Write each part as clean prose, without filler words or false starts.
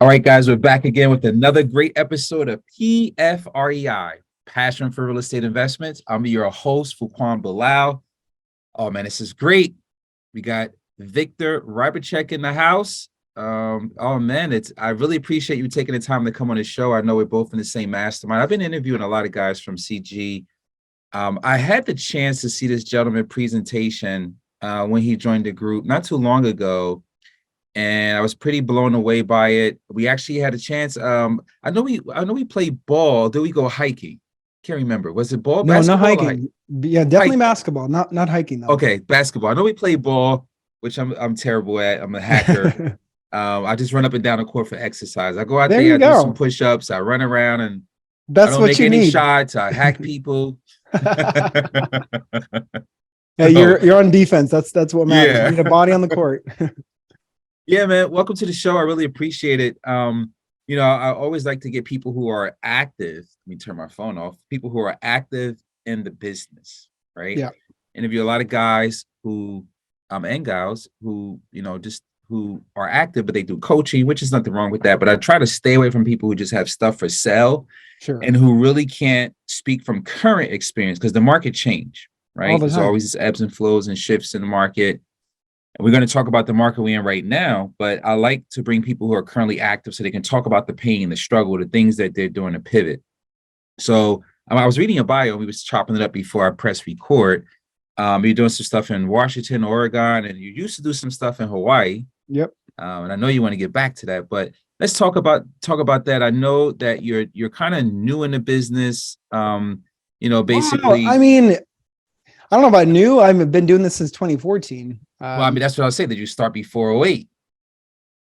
All right, guys, we're back again with another great episode of PFREI, Passion for Real Estate Investments. I'm your host, Fuquan Bilal. Oh, man, this is great. We got Viktor Rybachuk in the house. Oh, man, I really appreciate you taking the time to come on the show. I know we're both in the same mastermind. I've been interviewing a lot of guys from CG. I had the chance to see this gentleman presentation when he joined the group not too long ago. And I was pretty blown away by it. We actually had a chance. I know we played ball. Did we go hiking? Can't remember. Was it ball, No, not basketball, or hiking. Yeah, definitely hike? basketball. Not hiking though. Okay, basketball. I know we played ball, which I'm terrible at. I'm a hacker. I just run up and down the court for exercise. I go out There there, you I do some go. push-ups, I run around, and I That's don't what make you any need. shots. I hack people. Yeah, So you're on defense. That's what matters. You yeah. need a body on the court. Yeah, man. Welcome to the show. I really appreciate it. I always like to get people who are active. Let me turn my phone off. People who are active in the business, right? Yeah, Interview a lot of guys who, and gals who, just who are active, but they do coaching, which is nothing wrong with that. But I try to stay away from people who just have stuff for sale sure. and who really can't speak from current experience because the market change, All right? the There's time. always ebbs and flows and shifts in the market. We're going to talk about the market we're in right now, but I like to bring people who are currently active so they can talk about the pain, the struggle, the things that they're doing to pivot. So I was reading a bio, we was chopping it up before I press record. You're doing some stuff in Washington, Oregon, and you used to do some stuff in Hawaii. Yep. And I know you want to get back to that, but let's talk about that. I know that you're kind of new in the business. Wow. I Basically, mean, I don't know about new. I've been doing this since 2014. well, I mean, that's what I was saying. Did you start before '08?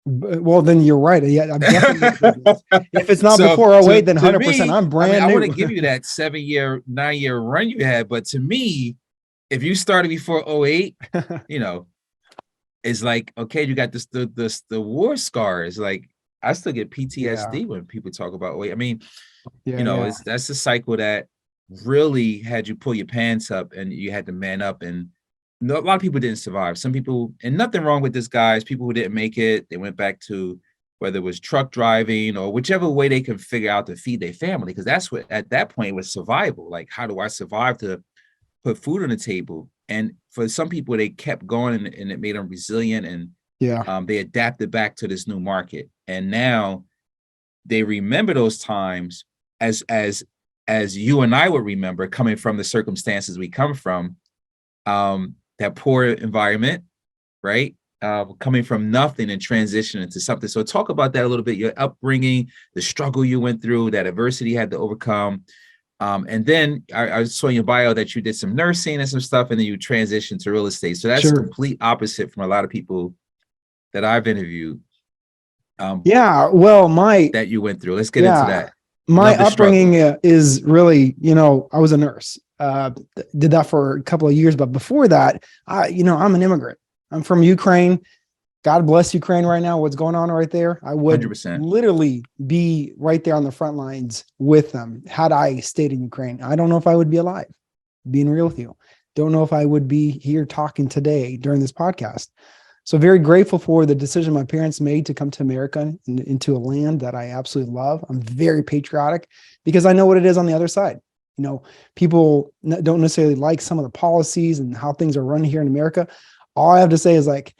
Well, then you're right. Yeah, I'm definitely. If it's not So before to 08, then to 100%. me, I'm I mean, brand I want new. to give you that 7-year, 9-year run you had, but to me, if you started before '08, you know, it's like, okay, you got the war scars. Like I still get Yeah, PTSD when people talk about weight. I mean, yeah. that's the cycle that really had you pull your pants up and you had to man up. And a lot of people didn't survive. Some people, and nothing wrong with this, guys. People who didn't make it, they went back to whether it was truck driving or whichever way they can figure out to feed their family, because that's what at that point it was survival. Like, how do I survive to put food on the table? And for some people, they kept going, and it made them resilient, and Yeah, they adapted back to this new market. And now they remember those times as you and I would remember, coming from the circumstances we come from, that poor environment, right? Coming from nothing and transitioning to something. So talk about that a little bit, your upbringing, the struggle you went through, that adversity you had to overcome. And then I saw in your bio that you did some nursing and some stuff, and then you transitioned to real estate. So that's sure. complete opposite from a lot of people that I've interviewed, um, Yeah. Well, that you went through. Let's get into yeah, that. my Love the upbringing struggle. is really, I was a nurse. Did that for a couple of years, but before that, I'm an immigrant. I'm from Ukraine. God bless Ukraine right now. What's going on right there? I would 100%. literally be right there on the front lines with them had I stayed in Ukraine. I don't know if I would be alive, being real with you. Don't know if I would be here talking today during this podcast. So very grateful for the decision my parents made to come to America and into a land that I absolutely love. I'm very patriotic because I know what it is on the other side. People don't necessarily like some of the policies and how things are run here in America. All I have to say is like,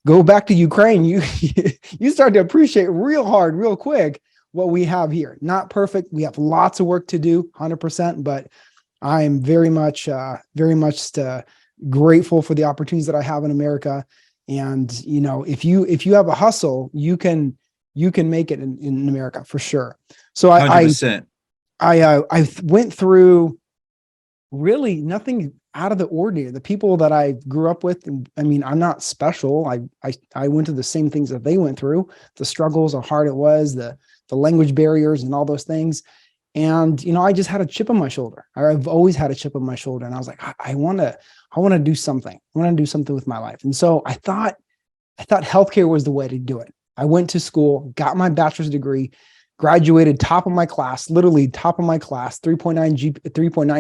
go back to Ukraine. You start to appreciate real hard, real quick what we have here. Not perfect. We have lots of work to do, 100%. But I am very much grateful for the opportunities that I have in America. And if you have a hustle, you can make it in America for sure. So 100%. I went through really nothing out of the ordinary. The people that I grew up with, I mean, I'm not special. I went through the same things that they went through, the struggles, how hard it was, the language barriers and all those things. And, I just had a chip on my shoulder. I've always had a chip on my shoulder. And I was like, I want to do something. I want to do something with my life. And so I thought healthcare was the way to do it. I went to school, got my bachelor's degree, graduated top of my class, literally top of my class, 3.95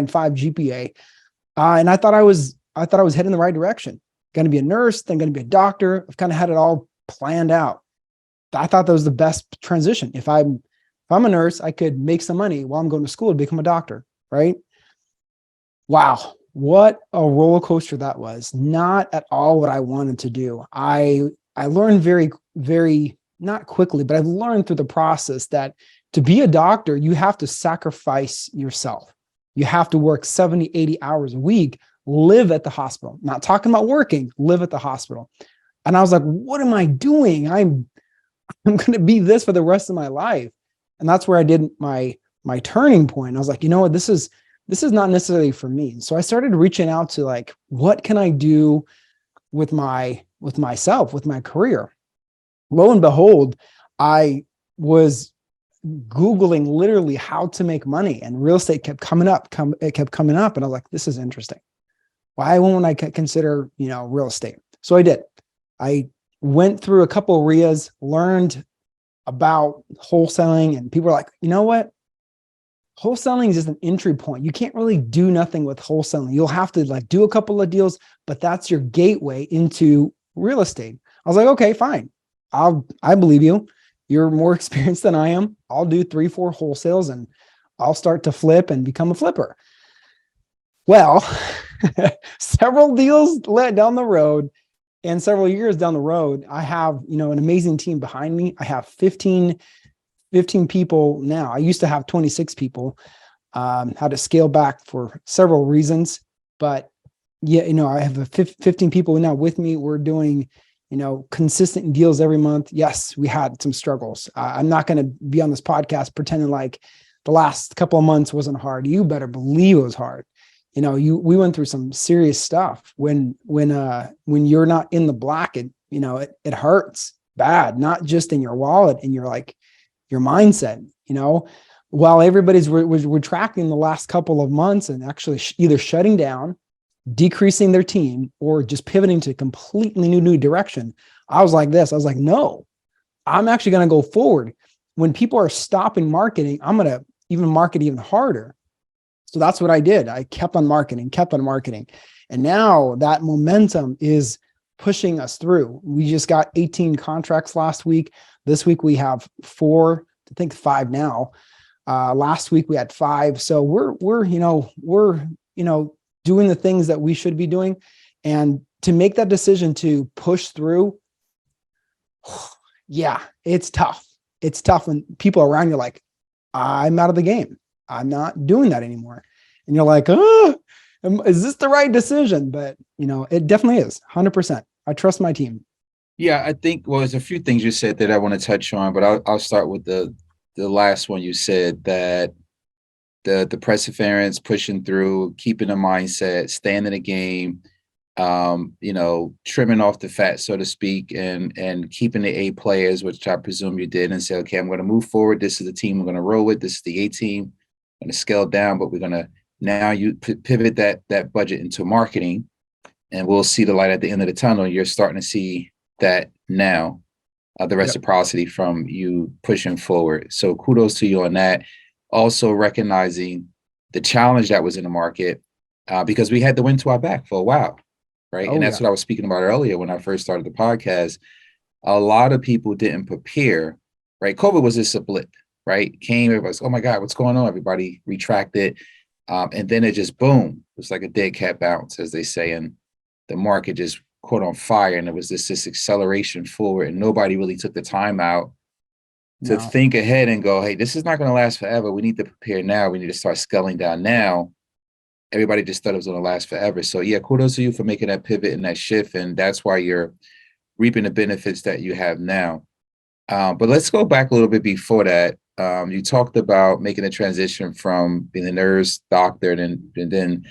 GPA. And I thought I was heading the right direction. Going to be a nurse, then going to be a doctor. I've kind of had it all planned out. I thought that was the best transition. If I'm a nurse, I could make some money while I'm going to school to become a doctor, right? Wow, what a roller coaster that was. Not at all what I wanted to do. I learned very not quickly, but I've learned through the process that to be a doctor, you have to sacrifice yourself. You have to work 70, 80 hours a week, live at the hospital. Not talking about working, live at the hospital. And I was like, what am I doing? I'm going to be this for the rest of my life. And that's where I did my turning point. I was like, you know what, this is not necessarily for me. So I started reaching out to like, what can I do with myself, with my career? Lo and behold, I was Googling literally how to make money, and real estate kept coming up. It kept coming up. And I was like, this is interesting. Why won't I consider, real estate? So I did. I went through a couple of RIAs, learned about wholesaling, and people are like, you know what? Wholesaling is just an entry point. You can't really do nothing with wholesaling. You'll have to like do a couple of deals, but that's your gateway into real estate. I was like, okay, fine. I believe you. You're more experienced than I am. I'll do 3-4 wholesales and I'll start to flip and become a flipper. Well, several deals led down the road, and several years down the road, I have, an amazing team behind me. I have 15 people now. I used to have 26 people. Had to scale back for several reasons, but yeah, I have 15 people now with me. We're doing, consistent deals every month. Yes, we had some struggles. I'm not going to be on this podcast pretending like the last couple of months wasn't hard. You better believe it was hard. We went through some serious stuff. When you're not in the black, it hurts bad, not just in your wallet and your mindset, while everybody's we're tracking the last couple of months and actually either shutting down, decreasing their team, or just pivoting to a completely new direction. I was like this. I was like, no, I'm actually going to go forward. When people are stopping marketing, I'm going to even market even harder. So that's what I did. I kept on marketing. And now that momentum is pushing us through. We just got 18 contracts last week. This week we have 4, I think 5 now. Last week we had 5. So we're doing the things that we should be doing. And to make that decision to push through, yeah, it's tough. It's tough when people around you are like, I'm out of the game. I'm not doing that anymore. And you're like, is this the right decision? But, it definitely is 100%. I trust my team. Yeah, I think, well, there's a few things you said that I want to touch on, but I'll start with the last one. You said that the perseverance, pushing through, keeping the mindset, staying in the game, trimming off the fat, so to speak, and keeping the A players, which I presume you did, and say, okay, I'm going to move forward. This is the team I'm going to roll with. This is the A team. I'm going to scale down, but we're going to now pivot that budget into marketing, and we'll see the light at the end of the tunnel. You're starting to see that now, the reciprocity from you pushing forward. So kudos to you on that. Also recognizing the challenge that was in the market, because we had the wind to our back for a while, right? And that's what I was speaking about earlier when I first started the podcast. A lot of people didn't prepare, right? COVID was just a blip, right? Came, everybody's, oh my God, what's going on? Everybody retracted. And then it just, boom, it was like a dead cat bounce, as they say. And the market just caught on fire. And it was this acceleration forward. And nobody really took the time out to think ahead and go, hey, this is not going to last forever. We need to prepare now. We need to start scaling down now. Everybody just thought it was going to last forever. So yeah, kudos to you for making that pivot and that shift. And that's why you're reaping the benefits that you have now. But let's go back a little bit before that. You talked about making a transition from being a nurse, doctor, and then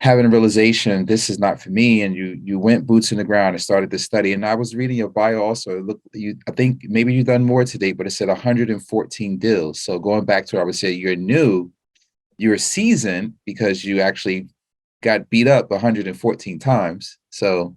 having a realization, this is not for me. And you went boots in the ground and started to study. And I was reading your bio also. I think maybe you've done more to date, but it said 114 deals. So going back to, I would say you're new, you're seasoned because you actually got beat up 114 times. So,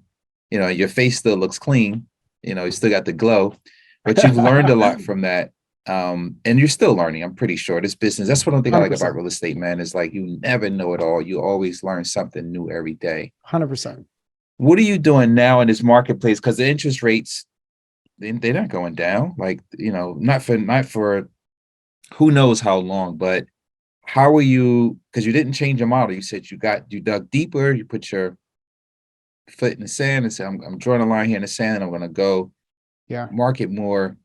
your face still looks clean. You still got the glow, but you've learned a lot from that. And you're still learning. I'm pretty sure this business, that's one thing 100%. I like about real estate, man, is like, you never know it all. You always learn something new every day. 100%. What are you doing now in this marketplace? Because the interest rates they're not going down. Like, not for who knows how long, but how are you? Because you didn't change your model. You said you dug deeper, you put your foot in the sand and said, I'm drawing a line here in the sand and I'm going to go Yeah. market more.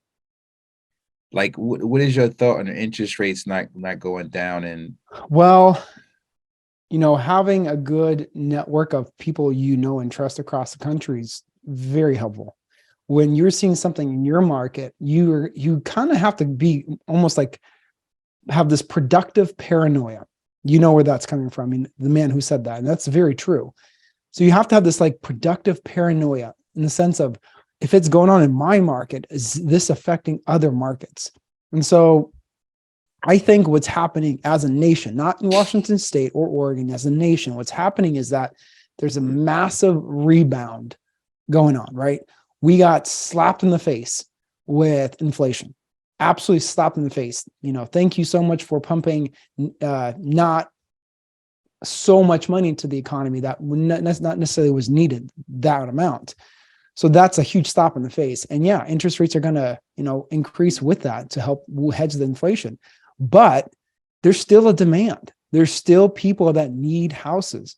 Like, what is your thought on the interest rates not going down? And Well, having a good network of people and trust across the country is very helpful. When you're seeing something in your market, you kind of have to be almost like have this productive paranoia. You know where that's coming from. I mean, the man who said that, and that's very true. So you have to have this like productive paranoia in the sense of, if it's going on in my market, is this affecting other markets? And so I think what's happening as a nation, not in Washington State or Oregon, as a nation, what's happening is that there's a massive rebound going on, right? We got slapped in the face with inflation, absolutely slapped in the face. Thank you so much for pumping not so much money into the economy that not necessarily was needed, that amount. So that's a huge slap in the face. And yeah, interest rates are going to, increase with that to help hedge the inflation. But there's still a demand. There's still people that need houses.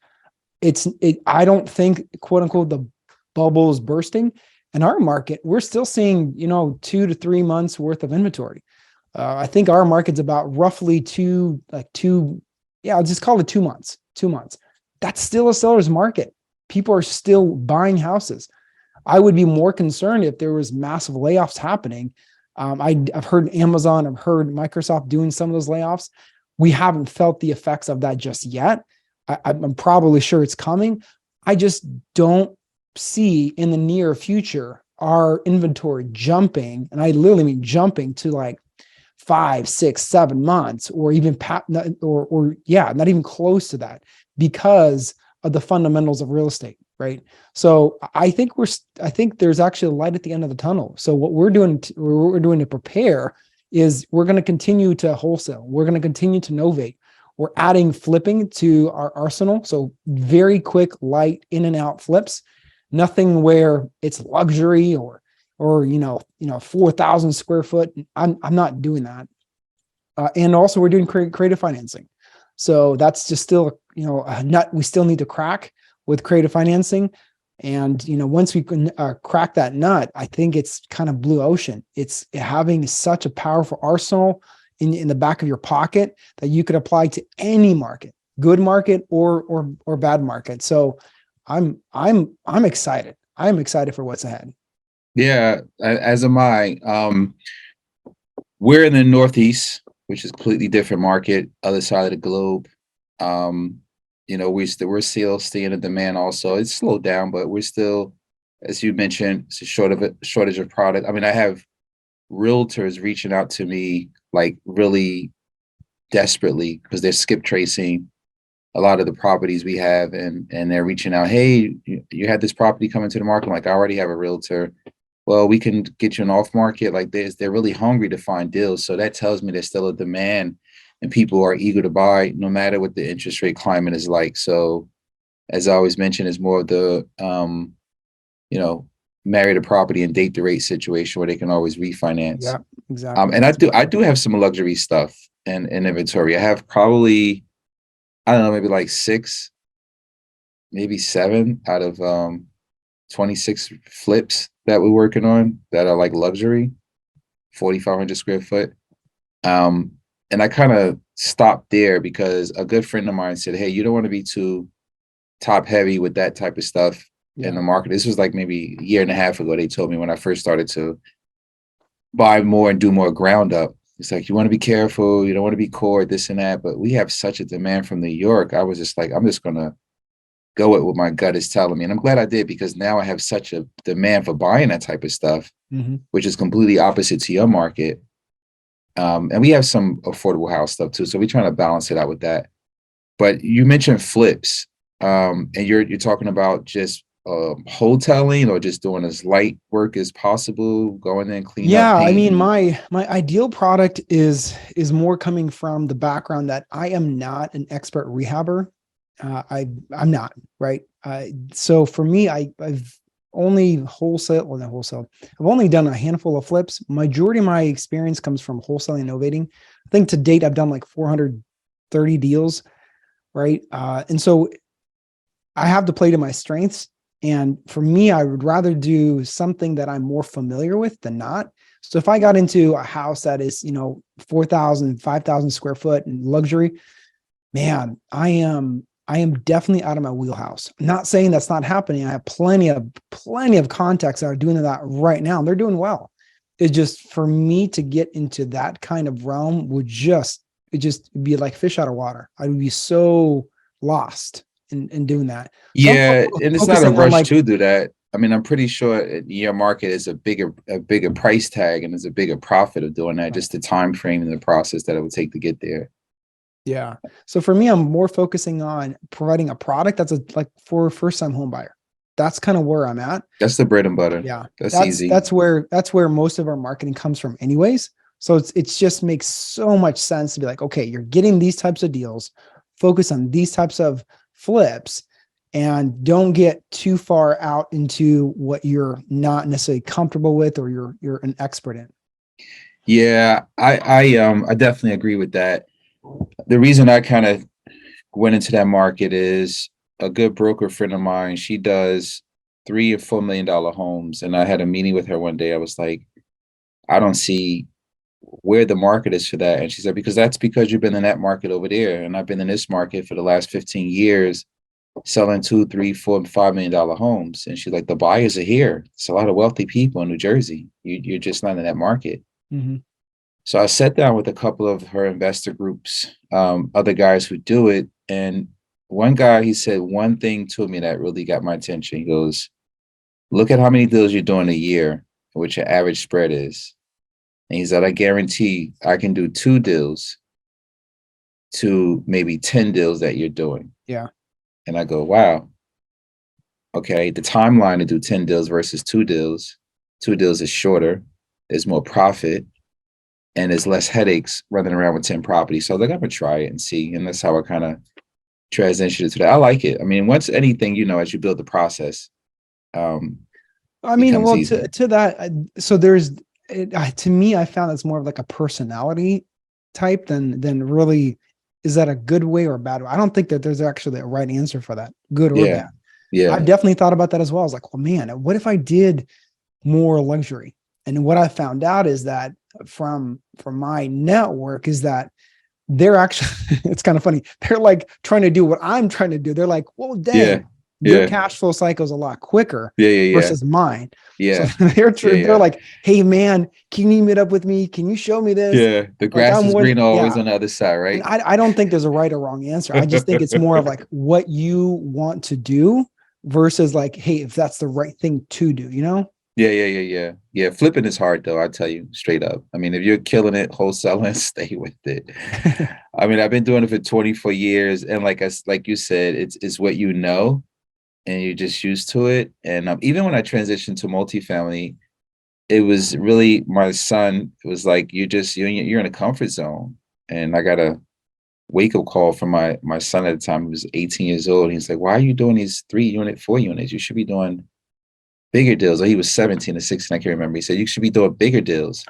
I don't think, quote unquote, the bubble is bursting. In our market, we're still seeing, 2 to 3 months worth of inventory. I think our market's about roughly I'll just call it 2 months. 2 months. That's still a seller's market. People are still buying houses. I would be more concerned if there was massive layoffs happening. I've heard Amazon, I've heard Microsoft doing some of those layoffs. We haven't felt the effects of that just yet. I'm probably sure it's coming. I just don't see in the near future our inventory jumping, and I literally mean jumping to like 5, 6, 7 months, or even not even close to that, because of the fundamentals of real estate, right? So I think there's actually a light at the end of the tunnel. So what we're doing to prepare is we're going to continue to wholesale. We're going to continue to novate. We're adding flipping to our arsenal. So very quick, light in and out flips, nothing where it's luxury or 4,000 square foot. I'm not doing that. And also we're doing creative financing. So that's just still, a nut we still need to crack with creative financing. And, once we can crack that nut, I think it's kind of blue ocean. It's having such a powerful arsenal in the back of your pocket that you could apply to any market, good market or bad market. So I'm excited. I'm excited for what's ahead. yeah, as am I. We're in the Northeast, which is a completely different market, other side of the globe. We're still seeing a demand also. It's slowed down, but we're still, as you mentioned, it's a shortage of product. I mean, I have realtors reaching out to me like really desperately because they're skip tracing a lot of the properties we have, and they're reaching out, hey, you had this property coming to the market. I'm like, I already have a realtor. Well, we can get you an off market. Like they're really hungry to find deals. So that tells me there's still a demand and people are eager to buy no matter what the interest rate climate is like. So as I always mention, it's more of the, marry the property and date the rate situation where they can always refinance. Yeah, exactly. And I do have some luxury stuff in inventory. I have probably, I don't know, maybe like 6, maybe 7 out of 26 flips that we're working on that are like luxury, 4,500 square foot. And I kind of stopped there because a good friend of mine said, hey, you don't want to be too top heavy with that type of stuff in the market. This was like maybe a year and a half ago. They told me when I first started to buy more and do more ground up. It's like, you want to be careful. You don't want to be core, this and that. But we have such a demand from New York. I was just like, I'm just going to go with what my gut is telling me. And I'm glad I did, because now I have such a demand for buying that type of stuff, which is completely opposite to your market. And we have some affordable house stuff too. So we're trying to balance it out with that. But you mentioned flips, and you're talking about just wholesaling or just doing as light work as possible, going in and cleaning up. Yeah, I mean, my ideal product is more coming from the background that I am not an expert rehabber. I'm not, right. So for me, I've only wholesale, well, not wholesale. I've only done a handful of flips. Majority of my experience comes from wholesaling and novating. I think to date, I've done like 430 deals, right? And so I have to play to my strengths. And for me, I would rather do something that I'm more familiar with than not. So if I got into a house that is, 4,000, 5,000 square foot and luxury, man, I am definitely out of my wheelhouse. I'm not saying that's not happening. I have plenty of contacts that are doing that right now. And they're doing well. It's just for me to get into that kind of realm would just be like fish out of water. I would be so lost in doing that. So Yeah, and it's not a focusing on rush like, to do that. I mean, I'm pretty sure your market is a bigger price tag and there's a bigger profit of doing that. Just the time frame and the process that it would take to get there. yeah. So for me, I'm more focusing on providing a product that's like for a first time home buyer. That's kind of where I'm at. That's the bread and butter. Yeah. That's easy. That's where most of our marketing comes from anyways. So it's just makes so much sense to be like, okay, you're getting these types of deals, focus on these types of flips, and don't get too far out into what you're not necessarily comfortable with or you're an expert in. Yeah, I definitely agree with that. The reason I kind of went into that market is a good broker friend of mine. She does $3 or $4 million homes, and I had a meeting with her one day. I was like, I don't see where the market is for that. And she said, because you've been in that market over there, and I've been in this market for the last 15 years, selling 2, 3, 4, and $5 million homes. And she's like, the buyers are here. It's a lot of wealthy people in New Jersey. You're just not in that market. Mm-hmm. So I sat down with a couple of her investor groups, other guys who do it. And one guy, he said one thing to me that really got my attention. He goes, look at how many deals you're doing a year, and what your average spread is. And he said, I guarantee I can do 2 deals to maybe 10 deals that you're doing. Yeah. And I go, wow. Okay, the timeline to do 10 deals versus 2 deals. 2 deals is shorter. There's more profit. And there's less headaches running around with 10 properties. So I'm going to try it and see. And that's how I kind of transitioned to that. I like it. I mean, once anything, as you build the process, I mean, well, easier. to that, so there's, to me, I found it's more of like a personality type than really, is that a good way or a bad way? I don't think that there's actually a right answer for that, good or bad. Yeah. I've definitely thought about that as well. I was like, well, man, what if I did more luxury? And what I found out is that from my network is that they're actually, it's kind of funny. They're like trying to do what I'm trying to do. They're like, well, dang, your cash flow cycle is a lot quicker versus mine. Yeah. So they're like, hey man, can you meet up with me? Can you show me this? Yeah. The grass is green always on the other side, right? And I don't think there's a right or wrong answer. I just think it's more of like what you want to do versus like, hey, if that's the right thing to do, Yeah. Flipping is hard though. I'll tell you straight up. I mean, if you're killing it wholesaling, stay with it. I mean, I've been doing it for 24 years. And like you said, it's what you know, and you're just used to it. And even when I transitioned to multifamily, it was really my son. It was like, you're in a comfort zone. And I got a wake-up call from my son at the time. He was 18 years old. He's like, why are you doing these 3-unit, 4 units? You should be doing bigger deals. Or he was 17 or 16, I can't remember. He said, you should be doing bigger deals.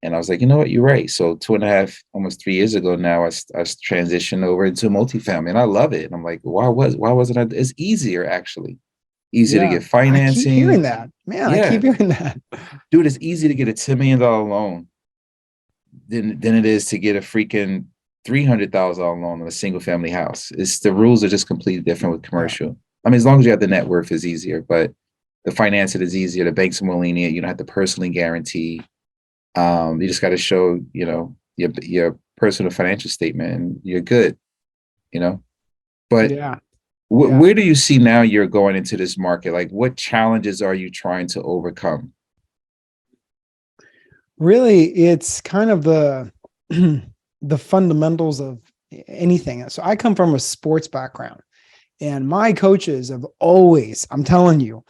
And I was like, you know what, you're right. So 2.5, almost 3 years ago now, I transitioned over into multifamily, and I love it. And I'm like, why wasn't I? It's easier, actually. Easier to get financing. I keep hearing that, man. Yeah. I keep hearing that. Dude, it's easy to get a $10 million loan than it is to get a freaking $300,000 loan on a single family house. The rules are just completely different with commercial. Yeah. I mean, as long as you have the net worth, is easier, but the financing is easier. The banks are more lenient. You don't have to personally guarantee. You just got to show, your personal financial statement, and you're good, But where do you see now you're going into this market? Like, what challenges are you trying to overcome? Really, it's kind of the the fundamentals of anything. So I come from a sports background, and my coaches have always, I'm telling you,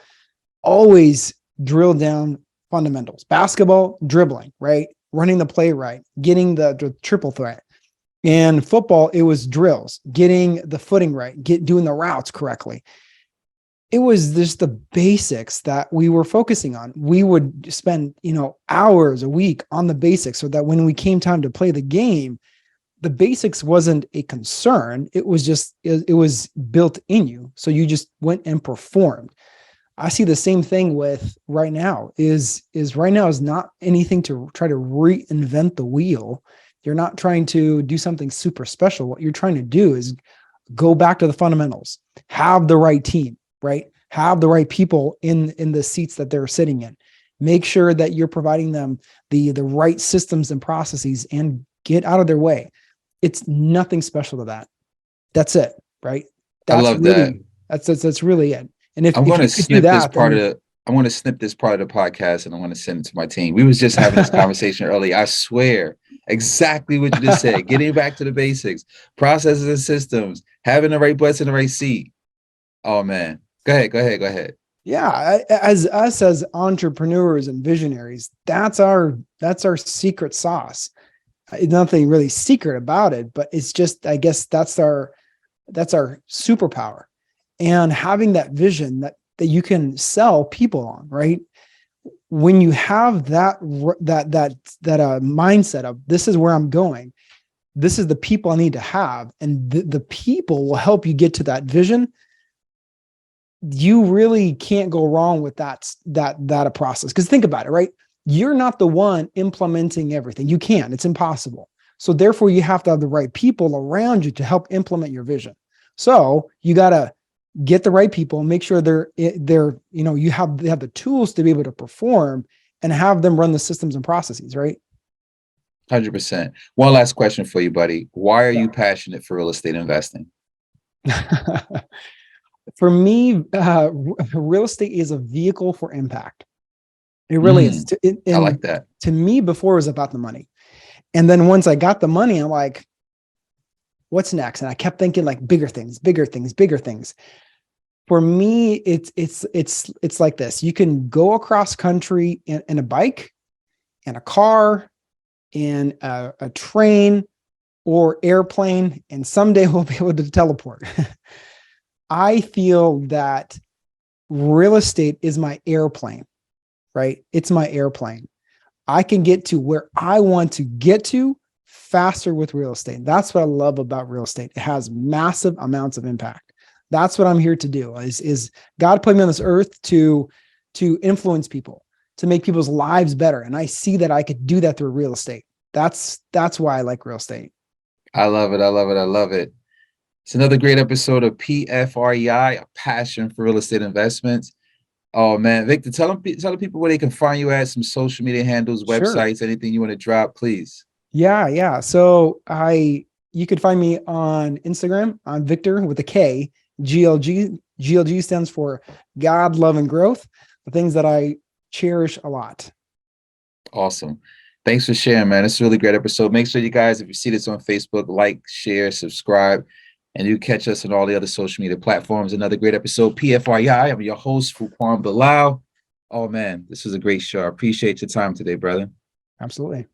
always drilled down fundamentals. Basketball, dribbling, right? Running the play right, getting the triple threat. And football, it was drills, getting the footing right, doing the routes correctly. it was just the basics that we were focusing on. We would spend, hours a week on the basics so that when we came time to play the game, the basics wasn't a concern. It was just, it was built in you. So you just went and performed. I see the same thing with right now is right now is not anything to try to reinvent the wheel. You're not trying to do something super special. What you're trying to do is go back to the fundamentals, have the right team, right? Have the right people in the seats that they're sitting in. Make sure that you're providing them the right systems and processes and get out of their way. It's nothing special to that. That's it, right? I love that. That's really it. And if I'm going you to could do snip this that, part then of the. I want to snip this part of the podcast and I want to send it to my team. We was just having this conversation earlier. I swear, exactly what you just said. Getting back to the basics, processes and systems, having the right butts in the right seat. Oh man, go ahead. yeah, as us as entrepreneurs and visionaries, that's our secret sauce. Nothing really secret about it, but it's just, I guess that's our superpower. And having that vision that you can sell people on, right? When you have that mindset of this is where I'm going, this is the people I need to have, and the people will help you get to that vision. You really can't go wrong with that a process. Because think about it, right? You're not the one implementing everything. You can't. It's impossible. So therefore, you have to have the right people around you to help implement your vision. So you got to get the right people, make sure they have the tools to be able to perform and have them run the systems and processes, right? 100%. One last question for you, buddy. Why are you passionate for real estate investing? For me, real estate is a vehicle for impact. It really is. I like that. To me, before it was about the money. And then once I got the money, I'm like, what's next? And I kept thinking like bigger things. For me, it's like this. You can go across country in a bike, in a car, in a train or airplane, and someday we'll be able to teleport. I feel that real estate is my airplane, right? It's my airplane. I can get to where I want to get to faster with real estate. That's what I love about real estate. It has massive amounts of impact. That's what I'm here to do is God put me on this earth to influence people, to make people's lives better. And I see that I could do that through real estate. That's why I like real estate. I love it. It's another great episode of PFREI, a passion for real estate investments. Oh man, Victor, tell the people where they can find you at, some social media handles, websites, Sure. anything you want to drop, please. Yeah. So you could find me on Instagram on Victor with a K, GLG. GLG stands for God, Love, and Growth, the things that I cherish a lot. Awesome. Thanks for sharing, man. It's a really great episode. Make sure you guys, if you see this on Facebook, like, share, subscribe, and you catch us on all the other social media platforms. Another great episode, PFREI. I'm your host, Fuquan Bilal. Oh man, this was a great show. I appreciate your time today, brother. Absolutely.